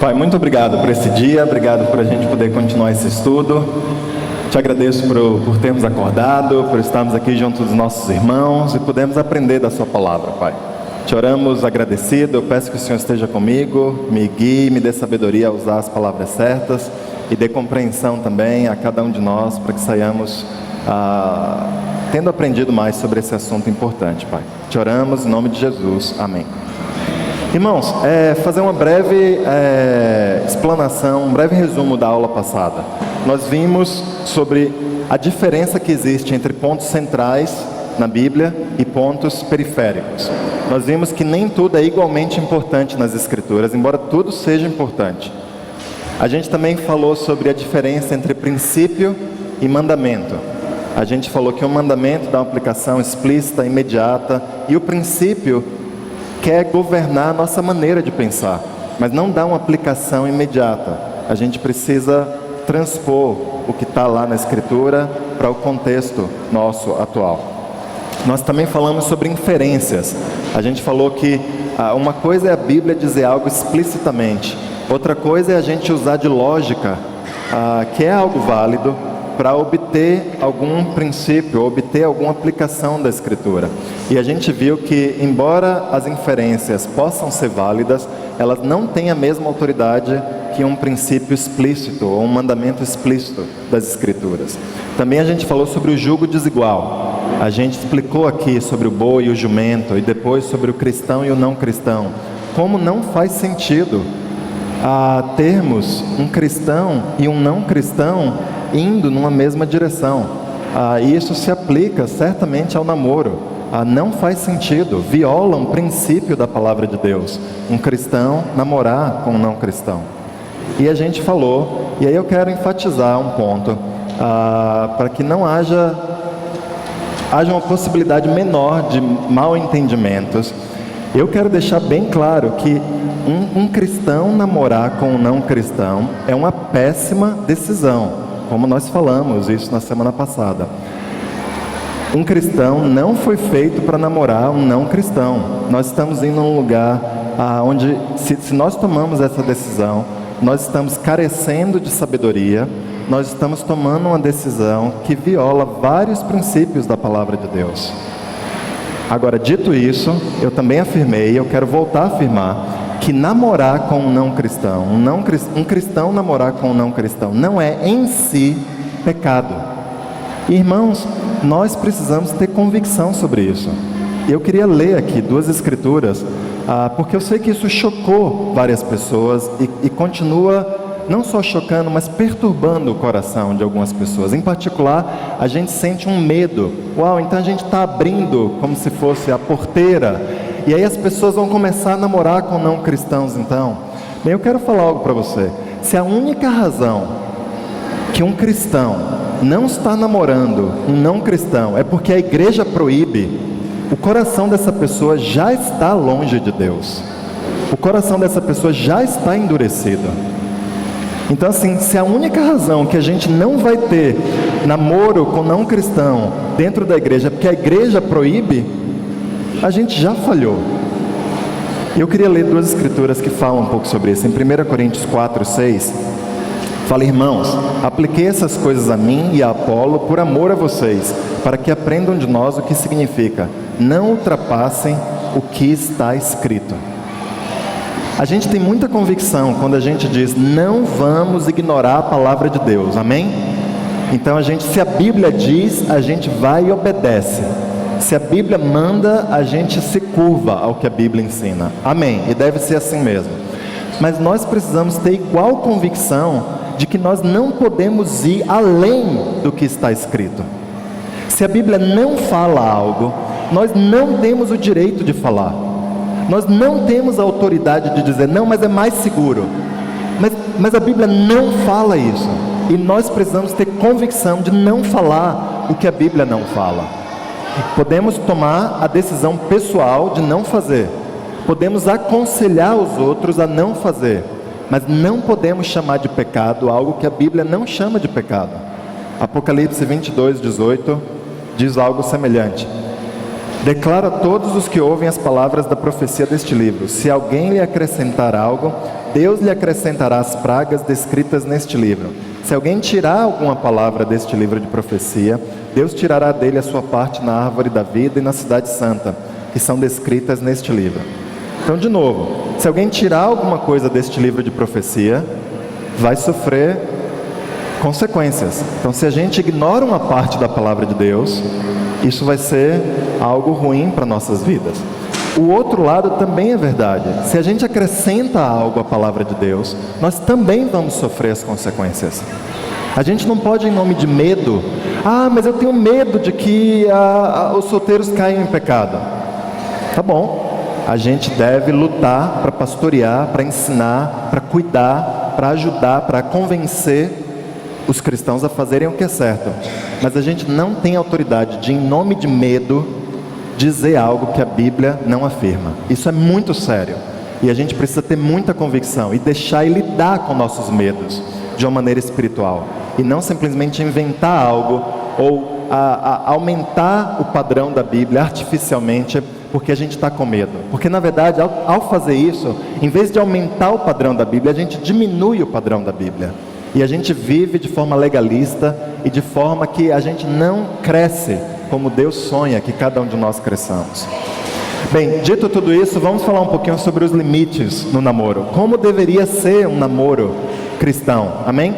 Pai, muito obrigado por esse dia, obrigado por a gente poder continuar esse estudo. Te agradeço por termos acordado, por estarmos aqui junto dos nossos irmãos e podermos aprender da sua palavra, Pai. Te oramos agradecido, eu peço que o Senhor esteja comigo, me guie, me dê sabedoria a usar as palavras certas e dê compreensão também a cada um de nós para que saiamos tendo aprendido mais sobre esse assunto importante, Pai. Te oramos em nome de Jesus, amém. Irmãos, fazer uma breve explanação, um breve resumo da aula passada. Nós vimos sobre a diferença que existe entre pontos centrais na Bíblia e pontos periféricos. Nós vimos que nem tudo é igualmente importante nas Escrituras, embora tudo seja importante. A gente também falou sobre a diferença entre princípio e mandamento. A gente falou que o mandamento dá uma aplicação explícita, imediata, e o princípio quer governar a nossa maneira de pensar, mas não dá uma aplicação imediata. A gente precisa transpor o que está lá na Escritura para o contexto nosso atual. Nós também falamos sobre inferências. A gente falou que uma coisa é a Bíblia dizer algo explicitamente, outra coisa é a gente usar de lógica, que é algo válido, para obter algum princípio, obter alguma aplicação da Escritura. E a gente viu que, embora as inferências possam ser válidas, elas não têm a mesma autoridade que um princípio explícito, ou um mandamento explícito das Escrituras. Também a gente falou sobre o jugo desigual. A gente explicou aqui sobre o boi e o jumento, e depois sobre o cristão e o não cristão. Como não faz sentido termos um cristão e um não cristão indo numa mesma direção. E isso se aplica certamente ao namoro. Não faz sentido, viola um princípio da palavra de Deus, um cristão namorar com um não cristão. E a gente falou, e aí eu quero enfatizar um ponto, para que não haja uma possibilidade menor de mal entendimentos. Eu quero deixar bem claro que um cristão namorar com um não cristão é uma péssima decisão, como nós falamos isso na semana passada. Um cristão não foi feito para namorar um não cristão. Nós estamos indo num lugar onde, se nós tomamos essa decisão, nós estamos carecendo de sabedoria, nós estamos tomando uma decisão que viola vários princípios da palavra de Deus. Agora, dito isso, eu também afirmei, eu quero voltar a afirmar, que namorar com um não cristão, um cristão namorar com um não cristão, não é em si pecado. Irmãos, nós precisamos ter convicção sobre isso. Eu queria ler aqui duas escrituras, porque eu sei que isso chocou várias pessoas e continua não só chocando, mas perturbando o coração de algumas pessoas. Em particular, a gente sente um medo. Uau, então a gente está abrindo como se fosse a porteira, e aí as pessoas vão começar a namorar com não cristãos então. Bem, eu quero falar algo para você. Se a única razão que um cristão não está namorando um não cristão é porque a igreja proíbe, o coração dessa pessoa já está longe de Deus. O coração dessa pessoa já está endurecido. Então assim, se a única razão que a gente não vai ter namoro com não cristão dentro da igreja é porque a igreja proíbe, a gente já falhou. Eu queria ler duas escrituras que falam um pouco sobre isso. Em 1 Coríntios 4:6, fala: irmãos, apliquei essas coisas a mim e a Apolo por amor a vocês, para que aprendam de nós o que significa: não ultrapassem o que está escrito. A gente tem muita convicção quando a gente diz: não vamos ignorar a palavra de Deus, amém? Então se a Bíblia diz, a gente vai e obedece. Se a Bíblia manda, a gente se curva ao que a Bíblia ensina, amém? E deve ser assim mesmo. Mas nós precisamos ter igual convicção de que nós não podemos ir além do que está escrito. Se a Bíblia não fala algo, nós não temos o direito de falar. Nós não temos a autoridade de dizer: não, mas é mais seguro. Mas a Bíblia não fala isso. E nós precisamos ter convicção de não falar o que a Bíblia não fala. Podemos tomar a decisão pessoal de não fazer. Podemos aconselhar os outros a não fazer. Mas não podemos chamar de pecado algo que a Bíblia não chama de pecado. Apocalipse 22:18 diz algo semelhante: declara a todos os que ouvem as palavras da profecia deste livro: se alguém lhe acrescentar algo, Deus lhe acrescentará as pragas descritas neste livro. Se alguém tirar alguma palavra deste livro de profecia, Deus tirará dele a sua parte na árvore da vida e na cidade santa, que são descritas neste livro. Então, de novo, se alguém tirar alguma coisa deste livro de profecia, vai sofrer consequências. Então, se a gente ignora uma parte da palavra de Deus, isso vai ser algo ruim para nossas vidas. O outro lado também é verdade. Se a gente acrescenta algo à palavra de Deus, nós também vamos sofrer as consequências. A gente não pode, em nome de medo, mas eu tenho medo de que os solteiros caiam em pecado. Tá bom. A gente deve lutar para pastorear, para ensinar, para cuidar, para ajudar, para convencer os cristãos a fazerem o que é certo. Mas a gente não tem autoridade de, em nome de medo, dizer algo que a Bíblia não afirma. Isso é muito sério. E a gente precisa ter muita convicção e deixar e lidar com nossos medos de uma maneira espiritual. E não simplesmente inventar algo ou aumentar o padrão da Bíblia artificialmente porque a gente está com medo. Porque na verdade, ao fazer isso, em vez de aumentar o padrão da Bíblia, a gente diminui o padrão da Bíblia. E a gente vive de forma legalista e de forma que a gente não cresce como Deus sonha que cada um de nós cresçamos. Bem, dito tudo isso, vamos falar um pouquinho sobre os limites no namoro. Como deveria ser um namoro cristão, amém?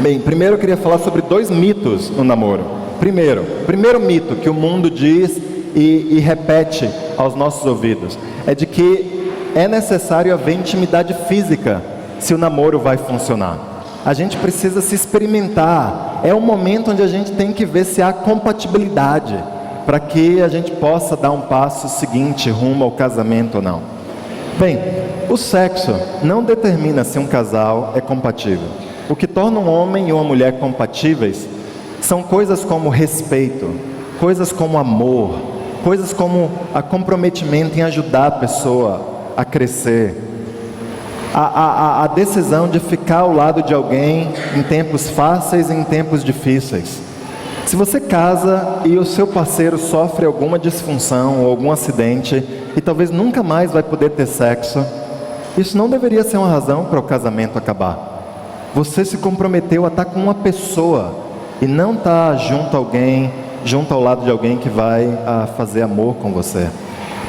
Bem, primeiro eu queria falar sobre 2 mitos no namoro. Primeiro mito que o mundo diz e repete aos nossos ouvidos é de que é necessário haver intimidade física se o namoro vai funcionar. A gente precisa se experimentar. É um momento onde a gente tem que ver se há compatibilidade para que a gente possa dar um passo seguinte rumo ao casamento ou não. Bem, o sexo não determina se um casal é compatível. O que torna um homem e uma mulher compatíveis são coisas como respeito, coisas como amor, coisas como a comprometimento em ajudar a pessoa a crescer, a decisão de ficar ao lado de alguém em tempos fáceis e em tempos difíceis. Se você casa e o seu parceiro sofre alguma disfunção ou algum acidente e talvez nunca mais vai poder ter sexo, isso não deveria ser uma razão para o casamento acabar. Você se comprometeu a estar com uma pessoa e não estar junto a alguém, junto ao lado de alguém que vai fazer amor com você.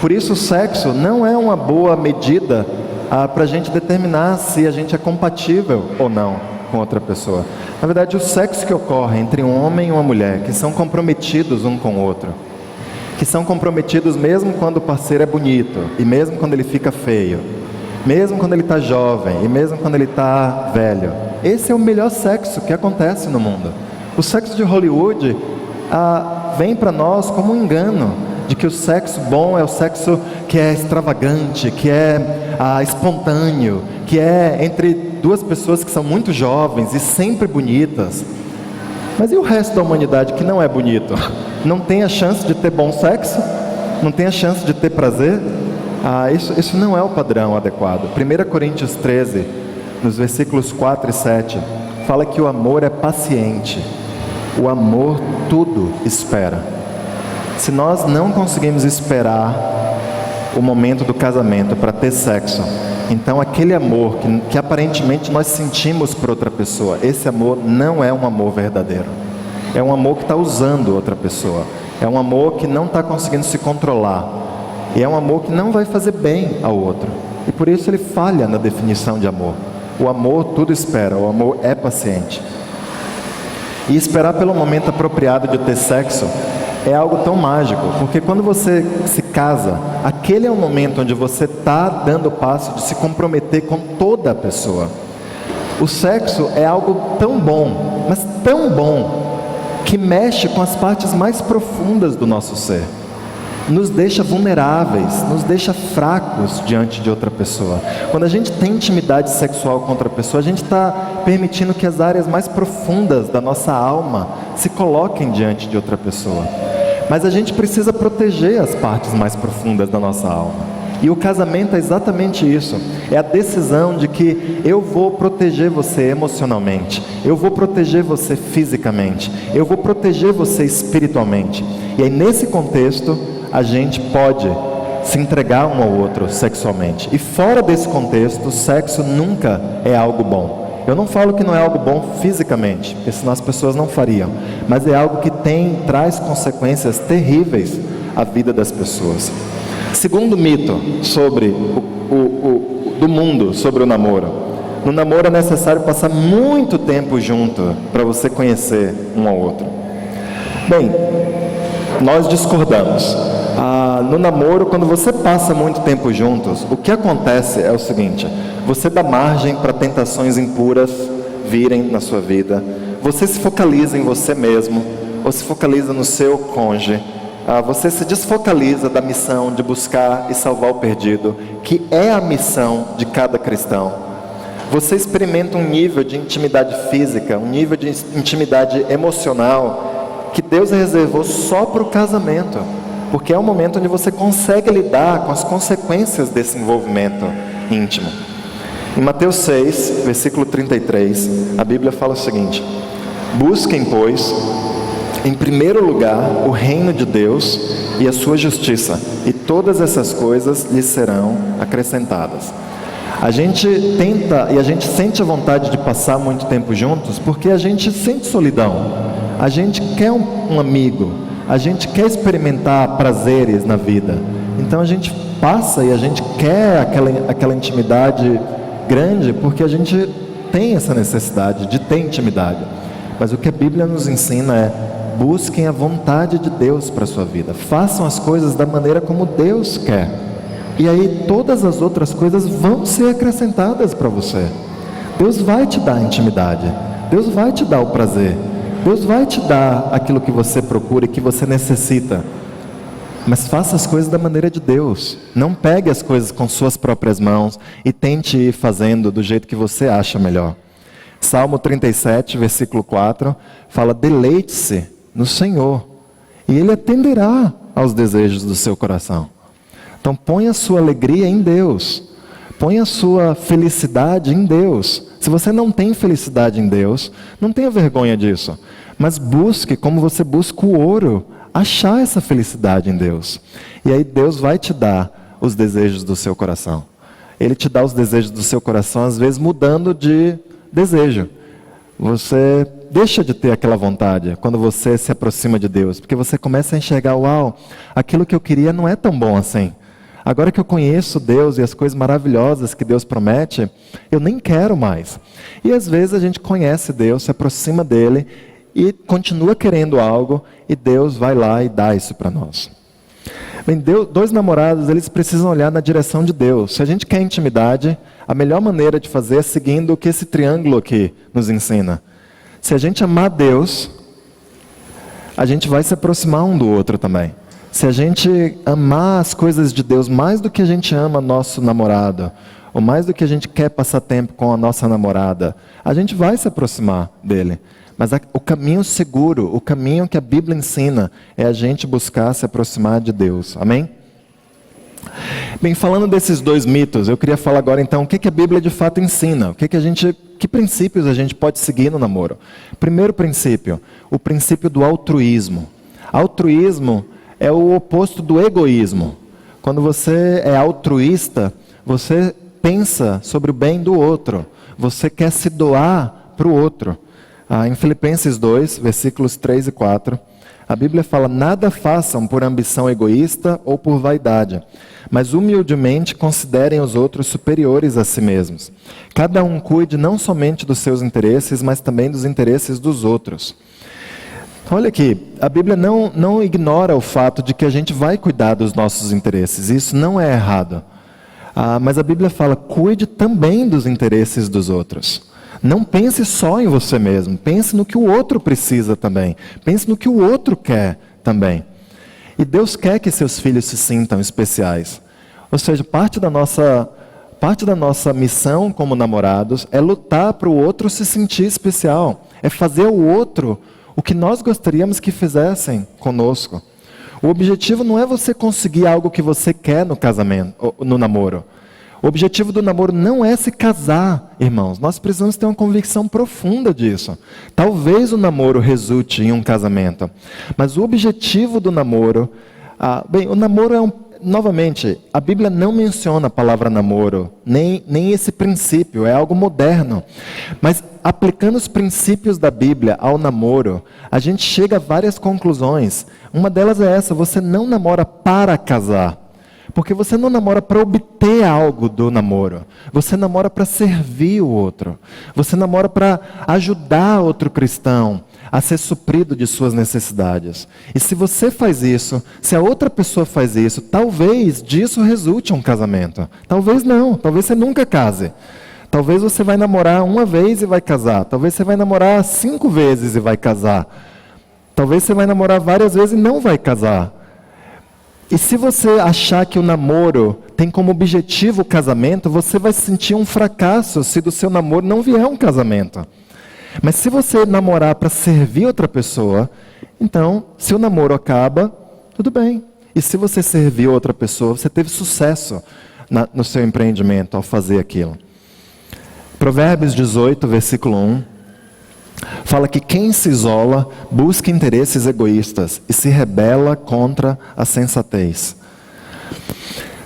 Por isso o sexo não é uma boa medida para a gente determinar se a gente é compatível ou não com outra pessoa. Na verdade, o sexo que ocorre entre um homem e uma mulher, que são comprometidos um com o outro, que são comprometidos mesmo quando o parceiro é bonito, e mesmo quando ele fica feio, mesmo quando ele está jovem, e mesmo quando ele está velho. Esse é o melhor sexo que acontece no mundo. O sexo de Hollywood vem para nós como um engano, de que o sexo bom é o sexo que é extravagante, que é espontâneo, que é entre 2 pessoas que são muito jovens e sempre bonitas. Mas e o resto da humanidade que não é bonito? Não tem a chance de ter bom sexo? Não tem a chance de ter prazer? Isso não é o padrão adequado. 1 Coríntios 13, nos versículos 4 e 7, fala que o amor é paciente. O amor tudo espera. Se nós não conseguimos esperar o momento do casamento para ter sexo, então aquele amor que aparentemente nós sentimos por outra pessoa, esse amor não é um amor verdadeiro. É um amor que está usando outra pessoa. É um amor que não está conseguindo se controlar. E é um amor que não vai fazer bem ao outro. E por isso ele falha na definição de amor. O amor tudo espera, o amor é paciente. E esperar pelo momento apropriado de ter sexo é algo tão mágico, porque quando você se casa, aquele é o momento onde você está dando o passo de se comprometer com toda a pessoa. O sexo é algo tão bom, mas tão bom, que mexe com as partes mais profundas do nosso ser. Nos deixa vulneráveis, nos deixa fracos diante de outra pessoa. Quando a gente tem intimidade sexual com outra pessoa, a gente está permitindo que as áreas mais profundas da nossa alma se coloquem diante de outra pessoa. Mas a gente precisa proteger as partes mais profundas da nossa alma. E o casamento é exatamente isso. É a decisão de que eu vou proteger você emocionalmente, eu vou proteger você fisicamente, eu vou proteger você espiritualmente. E aí nesse contexto, a gente pode se entregar um ao outro sexualmente. E fora desse contexto, o sexo nunca é algo bom. Eu não falo que não é algo bom fisicamente, porque senão as pessoas não fariam. Mas é algo que traz consequências terríveis à vida das pessoas. Segundo mito sobre do mundo sobre o namoro. No namoro é necessário passar muito tempo junto para você conhecer um ao outro. Bem, nós discordamos. No namoro, quando você passa muito tempo juntos, o que acontece é o seguinte: você dá margem para tentações impuras virem na sua vida. Você se focaliza em você mesmo, ou se focaliza no seu cônjuge. Você se desfocaliza da missão de buscar e salvar o perdido, que é a missão de cada cristão. Você experimenta um nível de intimidade física, um nível de intimidade emocional, que Deus reservou só para o casamento, porque é o momento onde você consegue lidar com as consequências desse envolvimento íntimo. Em Mateus 6, versículo 33, a Bíblia fala o seguinte: busquem, pois, em primeiro lugar o reino de Deus e a sua justiça, e todas essas coisas lhes serão acrescentadas. A gente tenta e a gente sente a vontade de passar muito tempo juntos porque a gente sente solidão, a gente quer um amigo, a gente quer experimentar prazeres na vida. Então a gente passa e a gente quer aquela intimidade grande porque a gente tem essa necessidade de ter intimidade. Mas o que a Bíblia nos ensina é: busquem a vontade de Deus para a sua vida, façam as coisas da maneira como Deus quer. E aí todas as outras coisas vão ser acrescentadas para você. Deus vai te dar intimidade, Deus vai te dar o prazer, Deus vai te dar aquilo que você procura e que você necessita. Mas faça as coisas da maneira de Deus. Não pegue as coisas com suas próprias mãos e tente ir fazendo do jeito que você acha melhor. Salmo 37, versículo 4, fala: deleite-se no Senhor, e Ele atenderá aos desejos do seu coração. Então ponha a sua alegria em Deus, ponha a sua felicidade em Deus. Se você não tem felicidade em Deus, não tenha vergonha disso, mas busque, como você busca o ouro, achar essa felicidade em Deus. E aí Deus vai te dar os desejos do seu coração. Ele te dá os desejos do seu coração, às vezes mudando de desejo. Você deixa de ter aquela vontade quando você se aproxima de Deus, porque você começa a enxergar: uau, aquilo que eu queria não é tão bom assim. Agora que eu conheço Deus e as coisas maravilhosas que Deus promete, eu nem quero mais. E às vezes a gente conhece Deus, se aproxima dele e continua querendo algo, e Deus vai lá e dá isso para nós. Bem, dois namorados, eles precisam olhar na direção de Deus. Se a gente quer intimidade, a melhor maneira de fazer é seguindo o que esse triângulo aqui nos ensina. Se a gente amar Deus, a gente vai se aproximar um do outro também. Se a gente amar as coisas de Deus mais do que a gente ama nosso namorado, ou mais do que a gente quer passar tempo com a nossa namorada, a gente vai se aproximar dele. Mas o caminho seguro, o caminho que a Bíblia ensina, é a gente buscar se aproximar de Deus. Amém? Bem, falando desses dois mitos, eu queria falar agora então o que a Bíblia de fato ensina, que princípios a gente pode seguir no namoro. Primeiro princípio, o princípio do altruísmo. Altruísmo é o oposto do egoísmo. Quando você é altruísta, você pensa sobre o bem do outro. Você quer se doar para o outro. Em Filipenses 2, versículos 3 e 4, a Bíblia fala: nada façam por ambição egoísta ou por vaidade, mas humildemente considerem os outros superiores a si mesmos. Cada um cuide não somente dos seus interesses, mas também dos interesses dos outros. Olha aqui, a Bíblia não ignora o fato de que a gente vai cuidar dos nossos interesses. Isso não é errado. Mas a Bíblia fala: cuide também dos interesses dos outros. Não pense só em você mesmo. Pense no que o outro precisa também. Pense no que o outro quer também. E Deus quer que seus filhos se sintam especiais. Ou seja, parte da nossa missão como namorados é lutar para o outro se sentir especial. É fazer ao outro o que nós gostaríamos que fizessem conosco. O objetivo não é você conseguir algo que você quer no casamento, no namoro. O objetivo do namoro não é se casar, irmãos. Nós precisamos ter uma convicção profunda disso. Talvez o namoro resulte em um casamento, mas o objetivo do namoro, o namoro novamente, a Bíblia não menciona a palavra namoro, nem esse princípio, é algo moderno. Mas aplicando os princípios da Bíblia ao namoro, a gente chega a várias conclusões. Uma delas é essa: você não namora para casar. Porque você não namora para obter algo do namoro. Você namora para servir o outro. Você namora para ajudar outro cristão a ser suprido de suas necessidades. E se você faz isso, se a outra pessoa faz isso, talvez disso resulte um casamento. Talvez não, talvez você nunca case. Talvez você vai namorar uma vez e vai casar. Talvez você vai namorar 5 vezes e vai casar. Talvez você vai namorar várias vezes e não vai casar. E se você achar que o namoro tem como objetivo o casamento, você vai sentir um fracasso se do seu namoro não vier um casamento. Mas se você namorar para servir outra pessoa, então, se o namoro acaba, tudo bem. E se você servir outra pessoa, você teve sucesso no seu empreendimento ao fazer aquilo. Provérbios 18, versículo 1. Fala que quem se isola busca interesses egoístas e se rebela contra a sensatez.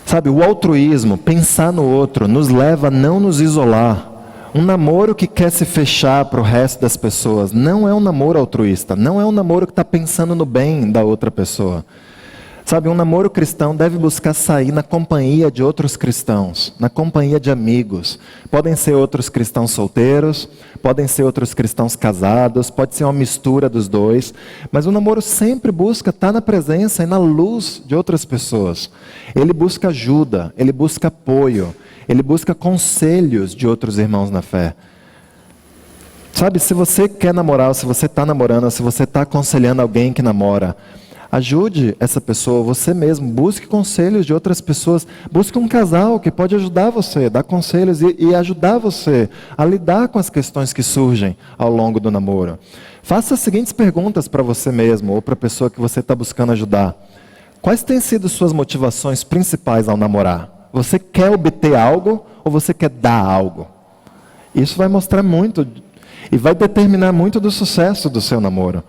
Sabe, o altruísmo, pensar no outro, nos leva a não nos isolar. Um namoro que quer se fechar para o resto das pessoas não é um namoro altruísta, não é um namoro que está pensando no bem da outra pessoa. Sabe, um namoro cristão deve buscar sair na companhia de outros cristãos, na companhia de amigos. Podem ser outros cristãos solteiros, podem ser outros cristãos casados, pode ser uma mistura dos dois. Mas o namoro sempre busca estar na presença e na luz de outras pessoas. Ele busca ajuda, ele busca apoio, ele busca conselhos de outros irmãos na fé. Sabe, se você quer namorar, ou se você está namorando, ou se você está aconselhando alguém que namora, ajude essa pessoa, você mesmo, busque conselhos de outras pessoas, busque um casal que pode ajudar você, dar conselhos e ajudar você a lidar com as questões que surgem ao longo do namoro. Faça as seguintes perguntas para você mesmo, ou para a pessoa que você está buscando ajudar. Quais têm sido suas motivações principais ao namorar? Você quer obter algo ou você quer dar algo? Isso vai mostrar muito e vai determinar muito do sucesso do seu namoro.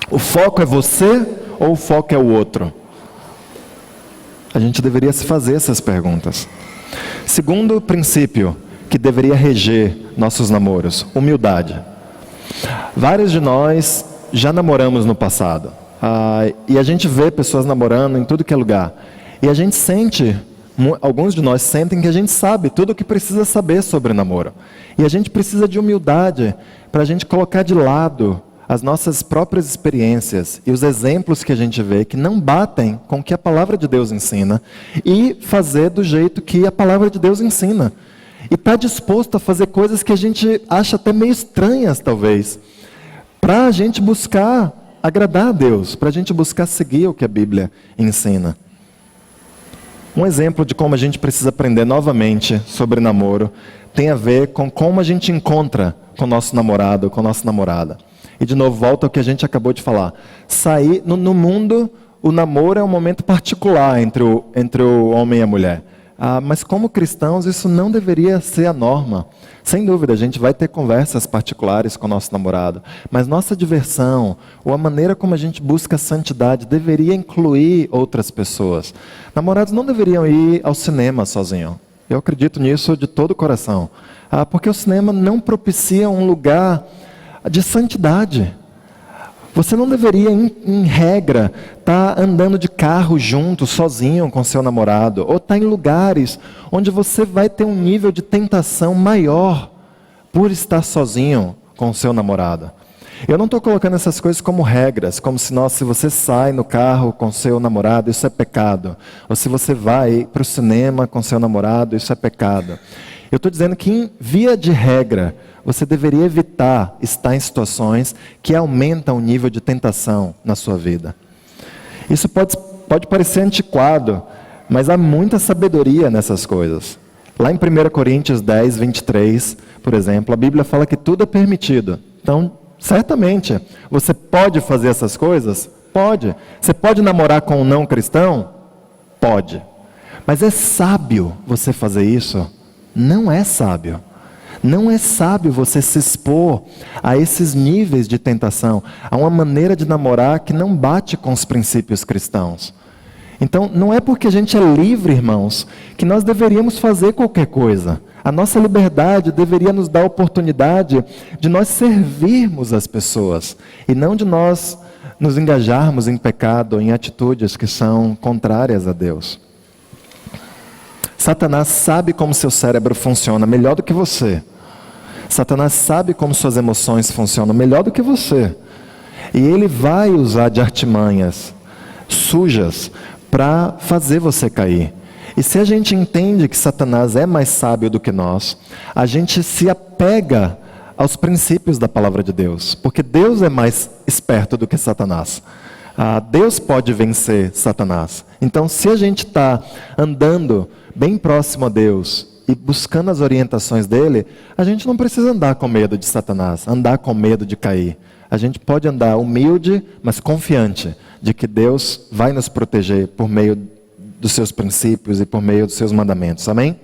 O foco é você ou o foco é o outro? A gente deveria se fazer essas perguntas. Segundo princípio que deveria reger nossos namoros: humildade. Vários de nós já namoramos no passado. E a gente vê pessoas namorando em tudo que é lugar. E a gente sente, alguns de nós sentem que a gente sabe tudo o que precisa saber sobre namoro. E a gente precisa de humildade para a gente colocar de lado as nossas próprias experiências e os exemplos que a gente vê que não batem com o que a palavra de Deus ensina e fazer do jeito que a palavra de Deus ensina. E estar disposto a fazer coisas que a gente acha até meio estranhas, talvez, para a gente buscar agradar a Deus, para a gente buscar seguir o que a Bíblia ensina. Um exemplo de como a gente precisa aprender novamente sobre namoro tem a ver com como a gente encontra com o nosso namorado, com a nossa namorada. E de novo, volta ao que a gente acabou de falar. Sair no mundo, o namoro é um momento particular entre o homem e a mulher. Mas como cristãos, isso não deveria ser a norma. Sem dúvida, a gente vai ter conversas particulares com o nosso namorado. Mas nossa diversão, ou a maneira como a gente busca santidade, deveria incluir outras pessoas. Namorados não deveriam ir ao cinema sozinhos. Eu acredito nisso de todo o coração. Porque o cinema não propicia um lugar de santidade. Você não deveria, em regra, estar andando de carro junto, sozinho com seu namorado, ou estar em lugares onde você vai ter um nível de tentação maior por estar sozinho com seu namorado. Eu não estou colocando essas coisas como regras, como se você sai no carro com seu namorado, isso é pecado. Ou se você vai para o cinema com seu namorado, isso é pecado. Eu estou dizendo que, em via de regra, você deveria evitar estar em situações que aumentam o nível de tentação na sua vida. Isso pode parecer antiquado, mas há muita sabedoria nessas coisas. Lá em 1 Coríntios 10, 23, por exemplo, a Bíblia fala que tudo é permitido. Então, certamente, você pode fazer essas coisas? Pode. Você pode namorar com um não cristão? Pode. Mas é sábio você fazer isso? Não é sábio. Não é sábio você se expor a esses níveis de tentação, a uma maneira de namorar que não bate com os princípios cristãos. Então, não é porque a gente é livre, irmãos, que nós deveríamos fazer qualquer coisa. A nossa liberdade deveria nos dar a oportunidade de nós servirmos as pessoas e não de nós nos engajarmos em pecado, em atitudes que são contrárias a Deus. Satanás sabe como seu cérebro funciona melhor do que você. Satanás sabe como suas emoções funcionam melhor do que você. E ele vai usar de artimanhas sujas para fazer você cair. E se a gente entende que Satanás é mais sábio do que nós, a gente se apega aos princípios da palavra de Deus, porque Deus é mais esperto do que Satanás. Deus pode vencer Satanás. Então, se a gente está andando bem próximo a Deus e buscando as orientações dele, a gente não precisa andar com medo de Satanás, andar com medo de cair. A gente pode andar humilde, mas confiante de que Deus vai nos proteger por meio dos seus princípios e por meio dos seus mandamentos. Amém?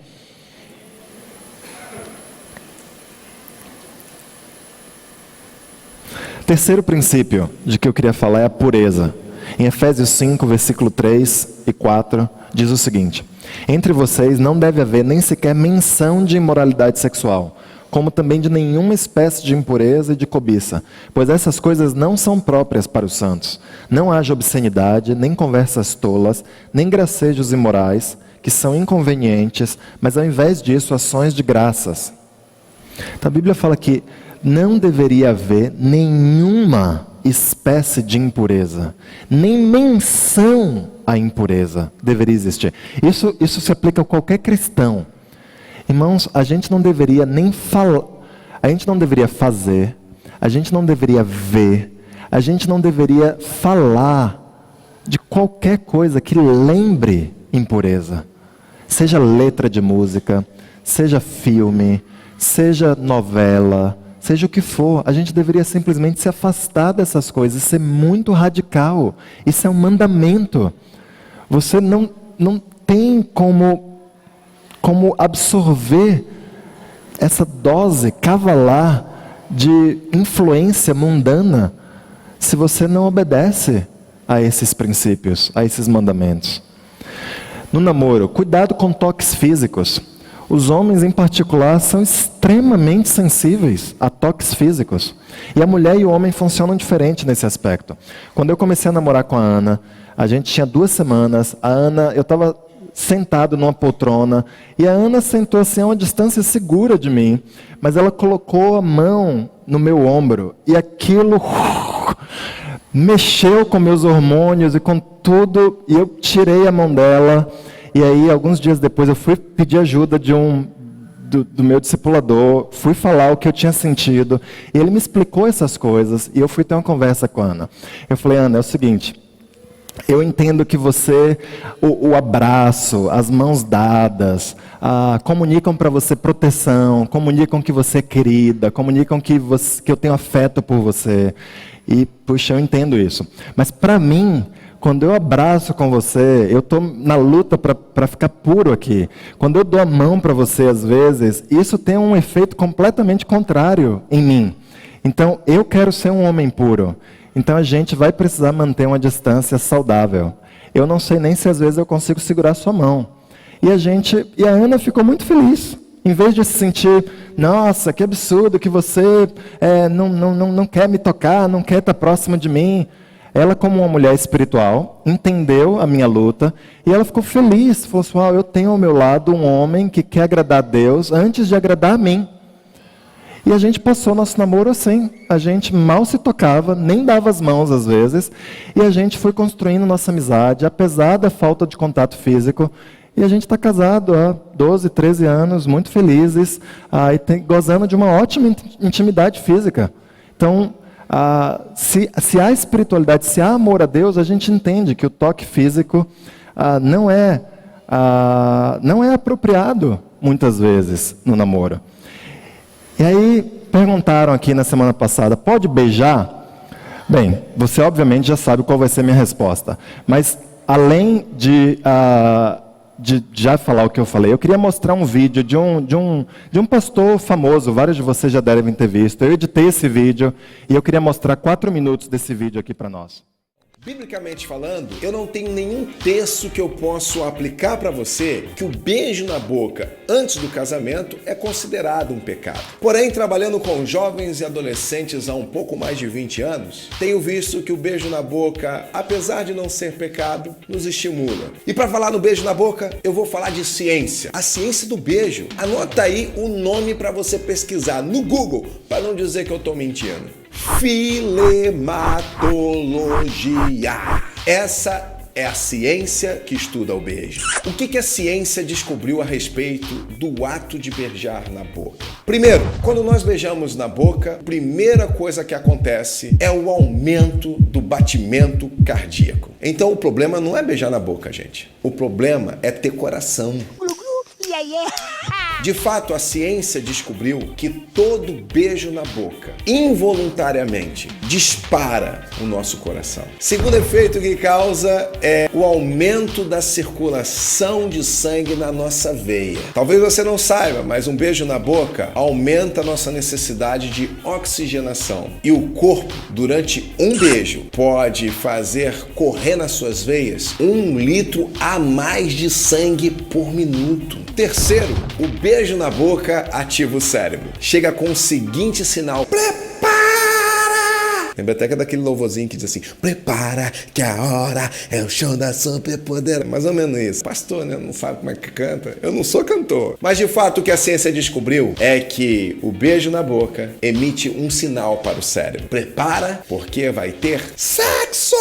Terceiro princípio de que eu queria falar é a pureza. Em Efésios 5, versículo 3 e 4, diz o seguinte: entre vocês não deve haver nem sequer menção de imoralidade sexual, como também de nenhuma espécie de impureza e de cobiça, pois essas coisas não são próprias para os santos. Não haja obscenidade, nem conversas tolas, nem gracejos imorais, que são inconvenientes, mas ao invés disso, ações de graças. Então a Bíblia fala que não deveria haver nenhuma espécie de impureza, nem menção à impureza deveria existir. Isso se aplica a qualquer cristão. Irmãos, a gente não deveria nem falar, a gente não deveria fazer, a gente não deveria ver, a gente não deveria falar de qualquer coisa que lembre impureza. Seja letra de música, seja filme, seja novela, seja o que for, a gente deveria simplesmente se afastar dessas coisas, ser muito radical. Isso é um mandamento. Você não tem como absorver essa dose cavalar de influência mundana se você não obedece a esses princípios, a esses mandamentos. No namoro, cuidado com toques físicos. Os homens em particular são extremamente sensíveis a toques físicos. E a mulher e o homem funcionam diferente nesse aspecto. Quando eu comecei a namorar com a Ana, a gente tinha 2 semanas, eu estava sentado numa poltrona, e a Ana sentou assim a uma distância segura de mim, mas ela colocou a mão no meu ombro, e aquilo mexeu com meus hormônios e com tudo, e eu tirei a mão dela, e aí alguns dias depois eu fui pedir ajuda do meu discipulador, fui falar o que eu tinha sentido, e ele me explicou essas coisas, e eu fui ter uma conversa com a Ana. Eu falei: Ana, é o seguinte, eu entendo que você, o abraço, as mãos dadas, comunicam para você proteção, comunicam que você é querida, comunicam que eu tenho afeto por você. E, puxa, eu entendo isso. Mas para mim, quando eu abraço com você, eu estou na luta para ficar puro aqui. Quando eu dou a mão para você, às vezes, isso tem um efeito completamente contrário em mim. Então, eu quero ser um homem puro. Então a gente vai precisar manter uma distância saudável. Eu não sei nem se às vezes eu consigo segurar sua mão. E a Ana ficou muito feliz. Em vez de se sentir, nossa, que absurdo que você não quer me tocar, não quer estar próxima de mim. Ela, como uma mulher espiritual, entendeu a minha luta e ela ficou feliz. Falou assim: eu tenho ao meu lado um homem que quer agradar a Deus antes de agradar a mim. E a gente passou nosso namoro assim. A gente mal se tocava, nem dava as mãos às vezes. E a gente foi construindo nossa amizade, apesar da falta de contato físico. E a gente está casado há 12, 13 anos, muito felizes, gozando de uma ótima intimidade física. Então, se há espiritualidade, se há amor a Deus, a gente entende que o toque físico não é apropriado, muitas vezes, no namoro. E aí, perguntaram aqui na semana passada, pode beijar? Bem, você obviamente já sabe qual vai ser a minha resposta. Mas, além de já falar o que eu falei, eu queria mostrar um vídeo de um pastor famoso, vários de vocês já devem ter visto. Eu editei esse vídeo e eu queria mostrar 4 minutos desse vídeo aqui para nós. Biblicamente falando, eu não tenho nenhum texto que eu possa aplicar para você que o beijo na boca antes do casamento é considerado um pecado. Porém, trabalhando com jovens e adolescentes há um pouco mais de 20 anos, tenho visto que o beijo na boca, apesar de não ser pecado, nos estimula. E para falar no beijo na boca, eu vou falar de ciência. A ciência do beijo. Anota aí o nome para você pesquisar no Google, para não dizer que eu estou mentindo. Filematologia. Essa é a ciência que estuda o beijo. O que a ciência descobriu a respeito do ato de beijar na boca? Primeiro, quando nós beijamos na boca, a primeira coisa que acontece é o aumento do batimento cardíaco. Então o problema não é beijar na boca, gente. O problema é ter coração. De fato, a ciência descobriu que todo beijo na boca, involuntariamente, dispara o nosso coração. Segundo efeito que causa é o aumento da circulação de sangue na nossa veia. Talvez você não saiba, mas um beijo na boca aumenta a nossa necessidade de oxigenação. E o corpo, durante um beijo, pode fazer correr nas suas veias 1 litro a mais de sangue por minuto. Terceiro, o beijo na boca ativa o cérebro. Chega com o seguinte sinal: prepara! Lembra até que é daquele louvorzinho que diz assim: prepara que a hora é o show da superpoderosa. Mais ou menos isso. Pastor, né? Não sabe como é que canta. Eu não sou cantor. Mas de fato o que a ciência descobriu é que o beijo na boca emite um sinal para o cérebro. Prepara, porque vai ter sexo!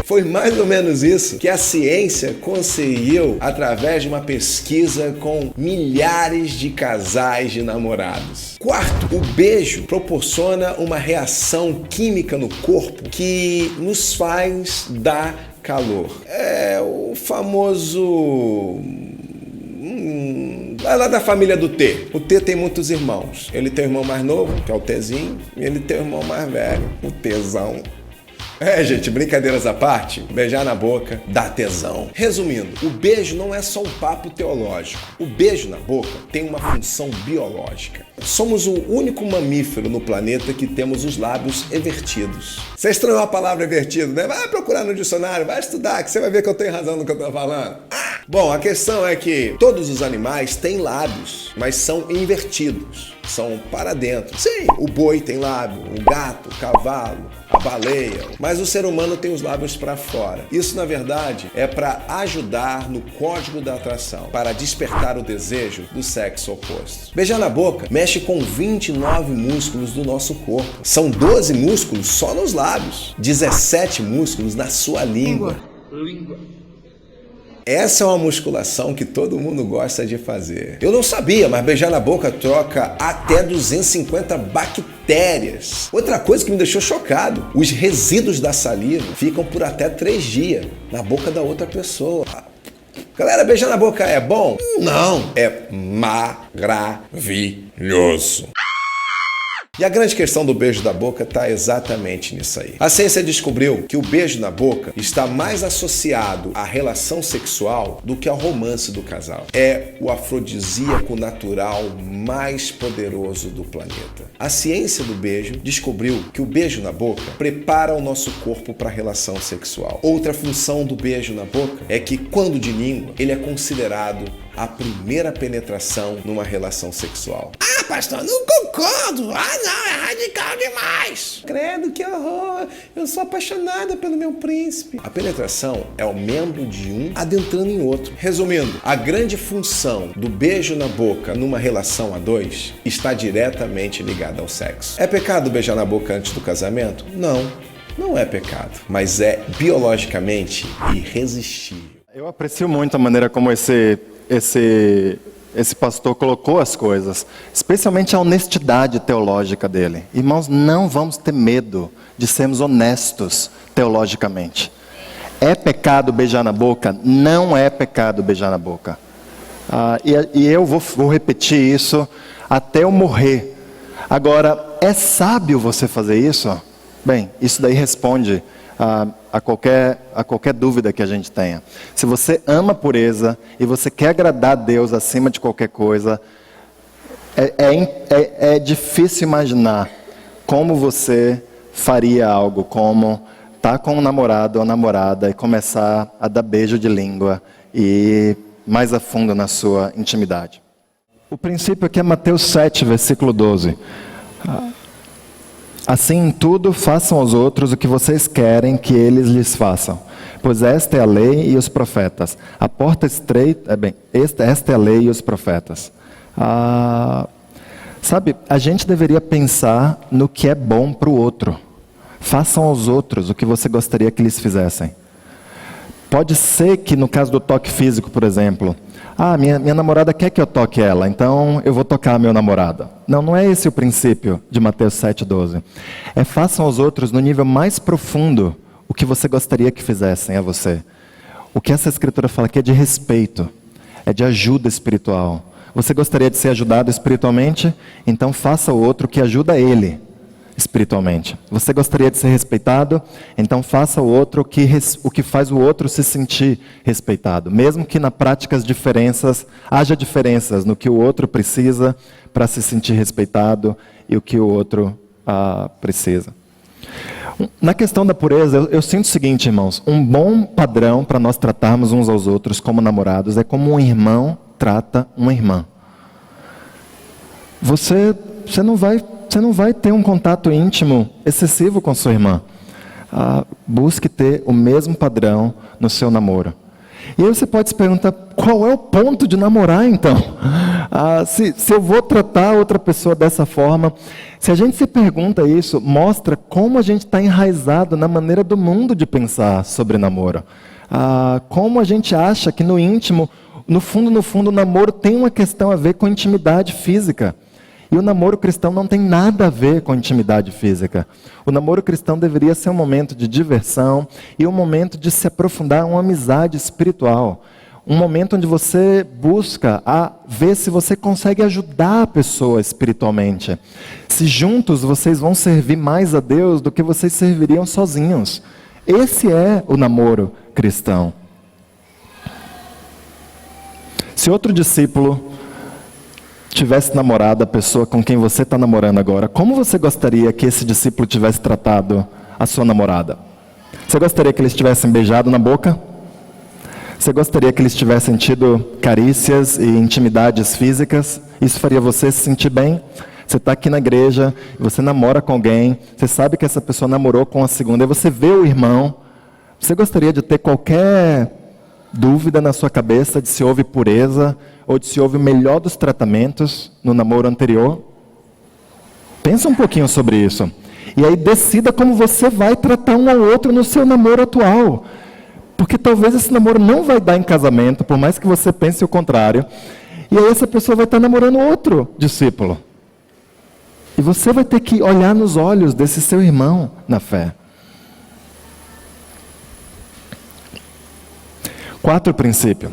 Foi mais ou menos isso que a ciência conseguiu através de uma pesquisa com milhares de casais de namorados. Quarto, o beijo proporciona uma reação química no corpo que nos faz dar calor. É o famoso... lá da família do T. O T tem muitos irmãos. Ele tem o irmão mais novo, que é o Tzinho, e ele tem o irmão mais velho, o Tzão. Gente, brincadeiras à parte, beijar na boca dá tesão. Resumindo, o beijo não é só um papo teológico. O beijo na boca tem uma função biológica. Somos o único mamífero no planeta que temos os lábios evertidos. Você estranhou a palavra evertido, né? Vai procurar no dicionário, vai estudar, que você vai ver que eu tenho razão no que eu tô falando. Bom, a questão é que todos os animais têm lábios, mas são invertidos. São para dentro. Sim, o boi tem lábio, o gato, o cavalo, a baleia, mas o ser humano tem os lábios para fora. Isso, na verdade, é para ajudar no código da atração, para despertar o desejo do sexo oposto. Beijar na boca mexe com 29 músculos do nosso corpo. São 12 músculos só nos lábios, 17 músculos na sua língua. Essa é uma musculação que todo mundo gosta de fazer. Eu não sabia, mas beijar na boca troca até 250 bactérias. Outra coisa que me deixou chocado, os resíduos da saliva ficam por até 3 dias na boca da outra pessoa. Galera, beijar na boca é bom? Não, é maravilhoso. E a grande questão do beijo da boca está exatamente nisso aí. A ciência descobriu que o beijo na boca está mais associado à relação sexual do que ao romance do casal. É o afrodisíaco natural mais poderoso do planeta. A ciência do beijo descobriu que o beijo na boca prepara o nosso corpo para a relação sexual. Outra função do beijo na boca é que, quando de língua, ele é considerado a primeira penetração numa relação sexual. Ah, pastor, não concordo. Não, é radical demais. Credo, que horror. Eu sou apaixonada pelo meu príncipe. A penetração é o membro de um adentrando em outro. Resumindo, a grande função do beijo na boca numa relação a dois está diretamente ligada ao sexo. É pecado beijar na boca antes do casamento? Não, não é pecado, mas é biologicamente irresistível. Eu aprecio muito a maneira como esse pastor colocou as coisas, especialmente a honestidade teológica dele. Irmãos, não vamos ter medo de sermos honestos teologicamente. É pecado beijar na boca? Não é pecado beijar na boca. E eu vou repetir isso até eu morrer. Agora, é sábio você fazer isso? Bem, isso daí responde a qualquer dúvida que a gente tenha. Se você ama a pureza e você quer agradar a Deus acima de qualquer coisa, é difícil imaginar como você faria algo como estar com um namorado ou namorada e começar a dar beijo de língua e ir mais a fundo na sua intimidade. O princípio aqui é Mateus 7, versículo 12. Assim em tudo façam aos outros o que vocês querem que eles lhes façam, pois esta é a lei e os profetas. A porta estreita, esta é a lei e os profetas. Sabe, a gente deveria pensar no que é bom para o outro. Façam aos outros o que você gostaria que eles fizessem. Pode ser que no caso do toque físico, por exemplo, minha namorada quer que eu toque ela, então eu vou tocar a meu namorado. Não é esse o princípio de Mateus 7,12. É façam aos outros no nível mais profundo o que você gostaria que fizessem a você. O que essa escritura fala aqui é de respeito, é de ajuda espiritual. Você gostaria de ser ajudado espiritualmente? Então faça ao outro o que ajuda ele espiritualmente. Você gostaria de ser respeitado? Então faça ao outro o que faz o outro se sentir respeitado. Mesmo que na prática haja diferenças no que o outro precisa para se sentir respeitado e o que o outro precisa. Na questão da pureza, eu sinto o seguinte, irmãos. Um bom padrão para nós tratarmos uns aos outros como namorados é como um irmão trata uma irmã. Você não vai ter um contato íntimo excessivo com sua irmã. Busque ter o mesmo padrão no seu namoro. E aí você pode se perguntar, qual é o ponto de namorar então? Se eu vou tratar outra pessoa dessa forma, se a gente se pergunta isso, mostra como a gente está enraizado na maneira do mundo de pensar sobre namoro. Como a gente acha que no íntimo, no fundo, o namoro tem uma questão a ver com intimidade física. E o namoro cristão não tem nada a ver com intimidade física. O namoro cristão deveria ser um momento de diversão e um momento de se aprofundar em uma amizade espiritual. Um momento onde você busca ver se você consegue ajudar a pessoa espiritualmente. Se juntos vocês vão servir mais a Deus do que vocês serviriam sozinhos. Esse é o namoro cristão. Se outro discípulo tivesse namorado a pessoa com quem você está namorando agora, como você gostaria que esse discípulo tivesse tratado a sua namorada? Você gostaria que eles tivessem beijado na boca? Você gostaria que eles tivessem tido carícias e intimidades físicas? Isso faria você se sentir bem? Você está aqui na igreja, você namora com alguém, você sabe que essa pessoa namorou com a segunda, e você vê o irmão. Você gostaria de ter qualquer dúvida na sua cabeça de se houve pureza ou de se houve o melhor dos tratamentos no namoro anterior? Pensa um pouquinho sobre isso. E aí decida como você vai tratar um ao outro no seu namoro atual. Porque talvez esse namoro não vai dar em casamento, por mais que você pense o contrário. E aí essa pessoa vai estar namorando outro discípulo. E você vai ter que olhar nos olhos desse seu irmão na fé. 4 princípio.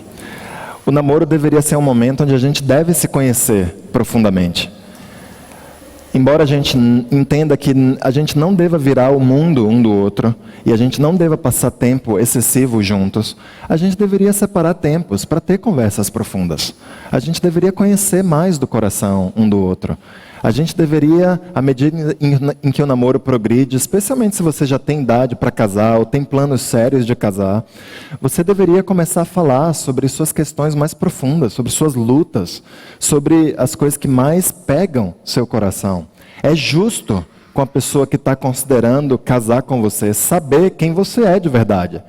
O namoro deveria ser um momento onde a gente deve se conhecer profundamente. Embora a gente entenda que a gente não deva virar o mundo um do outro, e a gente não deva passar tempo excessivo juntos, a gente deveria separar tempos para ter conversas profundas. A gente deveria conhecer mais do coração um do outro. A gente deveria, à medida em que o namoro progride, especialmente se você já tem idade para casar ou tem planos sérios de casar, você deveria começar a falar sobre suas questões mais profundas, sobre suas lutas, sobre as coisas que mais pegam seu coração. É justo com a pessoa que está considerando casar com você saber quem você é de verdade.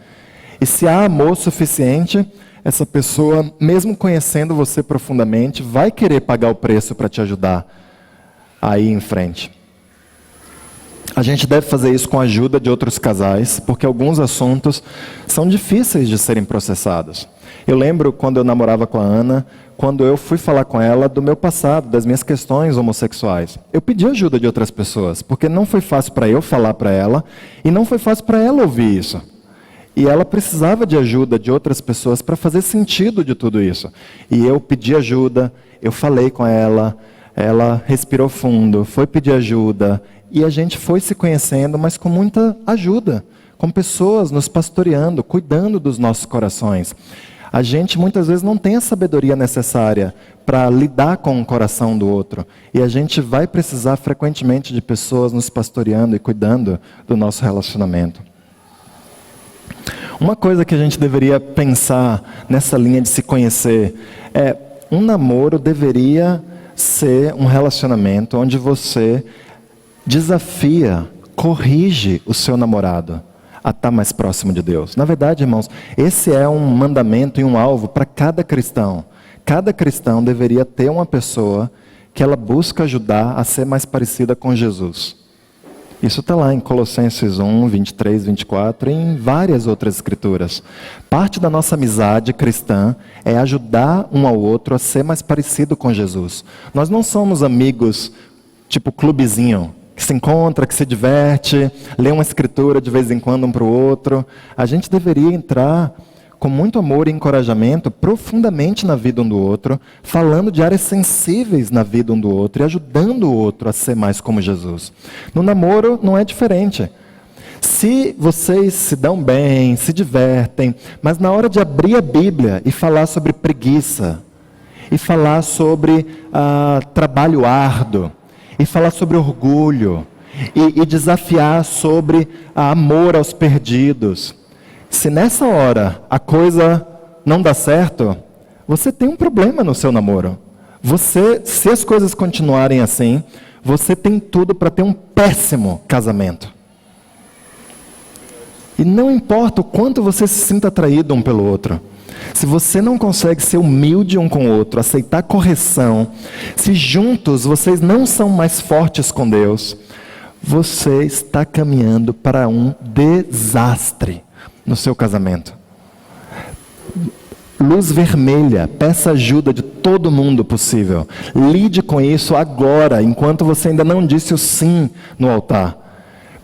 E se há amor suficiente, essa pessoa, mesmo conhecendo você profundamente, vai querer pagar o preço para te ajudar aí em frente. A gente deve fazer isso com a ajuda de outros casais, porque alguns assuntos são difíceis de serem processados. Eu lembro quando eu namorava com a Ana, quando eu fui falar com ela do meu passado, das minhas questões homossexuais. Eu pedi ajuda de outras pessoas, porque não foi fácil para eu falar para ela, e não foi fácil para ela ouvir isso. E ela precisava de ajuda de outras pessoas para fazer sentido de tudo isso. E eu pedi ajuda, eu falei com ela respirou fundo, foi pedir ajuda, e a gente foi se conhecendo, mas com muita ajuda, com pessoas nos pastoreando, cuidando dos nossos corações. A gente muitas vezes não tem a sabedoria necessária para lidar com o coração do outro. E a gente vai precisar frequentemente de pessoas nos pastoreando e cuidando do nosso relacionamento. Uma coisa que a gente deveria pensar nessa linha de se conhecer é: um namoro deveria ser um relacionamento onde você desafia, corrige o seu namorado a estar mais próximo de Deus. Na verdade, irmãos, esse é um mandamento e um alvo para cada cristão. Cada cristão deveria ter uma pessoa que ela busca ajudar a ser mais parecida com Jesus. Isso está lá em Colossenses 1, 23, 24 e em várias outras escrituras. Parte da nossa amizade cristã é ajudar um ao outro a ser mais parecido com Jesus. Nós não somos amigos tipo clubezinho, que se encontra, que se diverte, lê uma escritura de vez em quando um para o outro. A gente deveria entrar com muito amor e encorajamento profundamente na vida um do outro, falando de áreas sensíveis na vida um do outro e ajudando o outro a ser mais como Jesus. No namoro não é diferente. Se vocês se dão bem, se divertem, mas na hora de abrir a Bíblia e falar sobre preguiça, e falar sobre trabalho árduo, e falar sobre orgulho, e desafiar sobre amor aos perdidos. Se nessa hora a coisa não dá certo, você tem um problema no seu namoro. Se as coisas continuarem assim, você tem tudo para ter um péssimo casamento. E não importa o quanto você se sinta atraído um pelo outro. Se você não consegue ser humilde um com o outro, aceitar correção, se juntos vocês não são mais fortes com Deus, você está caminhando para um desastre no seu casamento. Luz vermelha, peça ajuda de todo mundo possível. Lide com isso agora, enquanto você ainda não disse o sim no altar.